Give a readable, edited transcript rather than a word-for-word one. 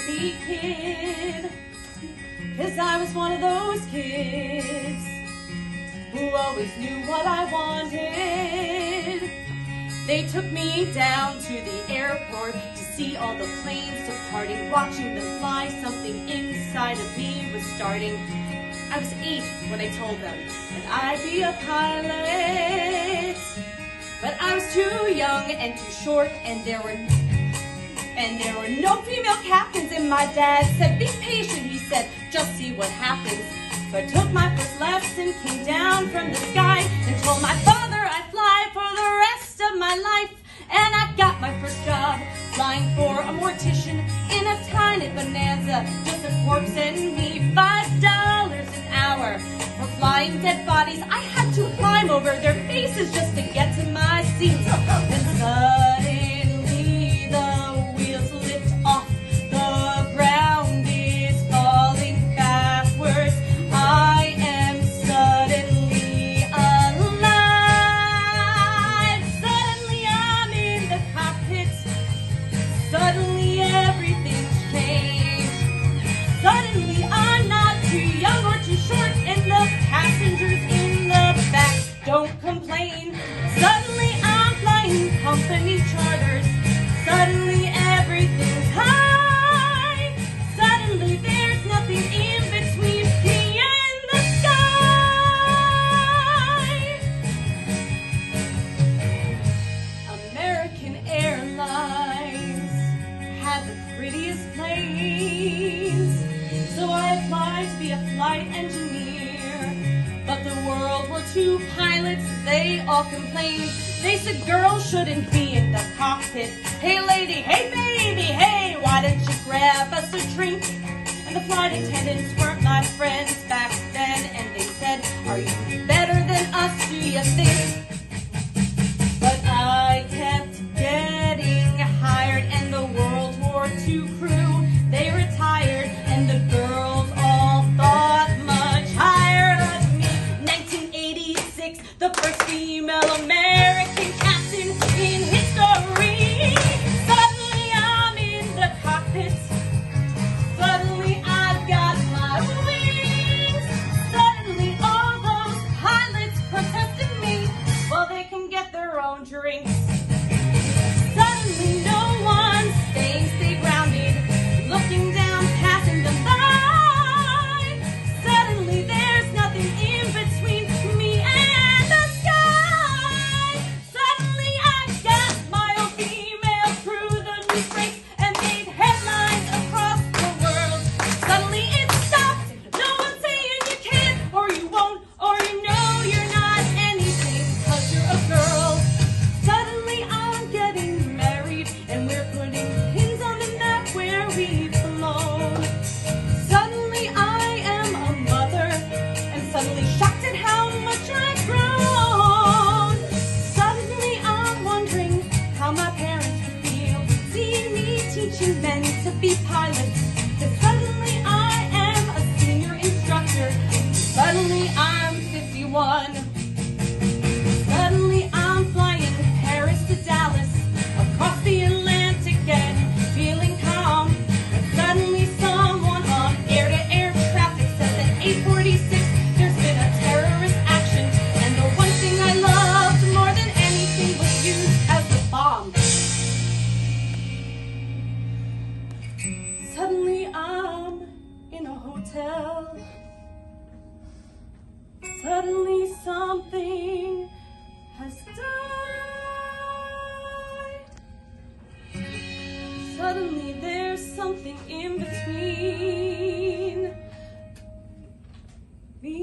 crazy kid, 'cause I was one of those kids who always knew what I wanted. They took me down to the airport to see all the planes departing, watching them fly. Something inside of me was starting. I was 8 when I told them that I'd be a pilot, but I was too young and too short, and there were no female captains. And my dad said, "Be patient," he said, "just see what happens." So I took my first lesson, came down from the sky, and told my father I'd fly for the rest of my life. And I got my first job flying for a mortician in a tiny Bonanza, just a corpse and me. $5 an hour for flying dead bodies. I had to climb over their faces just to get to my seat. Then suddenly the wheels lift off, the ground is falling backwards. I am suddenly alive. Suddenly I'm in the cockpit. Suddenly everything's changed. Suddenly I'm not too young or too short, and the passengers in the back don't complain. Suddenly I'm flying company charters. Suddenly everything's high. Suddenly there's nothing in between me and the sky. American Airlines had the prettiest planes, so I applied to be a flight engineer. But the World War II pilots, they all complained. They said girls shouldn't be in the cockpit. Hey lady, hey baby, hey, why don't you grab us a drink? And the flight attendants weren't my friends back then, and they said, "Are you better than us, do you think?" But I kept getting hired, and the World War II crew, they retired, and the girls all thought much higher of me. 1986, the first female American captain in history. Suddenly I'm in the cockpit. Suddenly I've got my wings. Suddenly all those pilots protesting me, well, they can get their own drinks. Suddenly no one's stay grounded, looking down, passing them by. Suddenly there's nothing in between me and the sky. Suddenly I've got my own female crew. The news breaks and made headlines across the world. Suddenly it stopped. No one's saying you can't, or you won't, or you know you're not anything 'cause you're a girl. Suddenly I'm getting married, and we're putting pins on the map where we belong. Suddenly I am a mother, and suddenly shocked at how much I've grown. Suddenly I'm wondering how my parents would feel seeing me teaching men to be pilots. 'Cause suddenly I am a senior instructor. Suddenly I'm 51. Suddenly I'm flying Paris to Dallas, across the Atlantic and feeling calm. But suddenly someone on air-to-air traffic said that 846, there's been a terrorist action, and the one thing I loved more than anything was used as the bomb. Suddenly I'm in a hotel. Suddenly something has died. Suddenly there's something in between me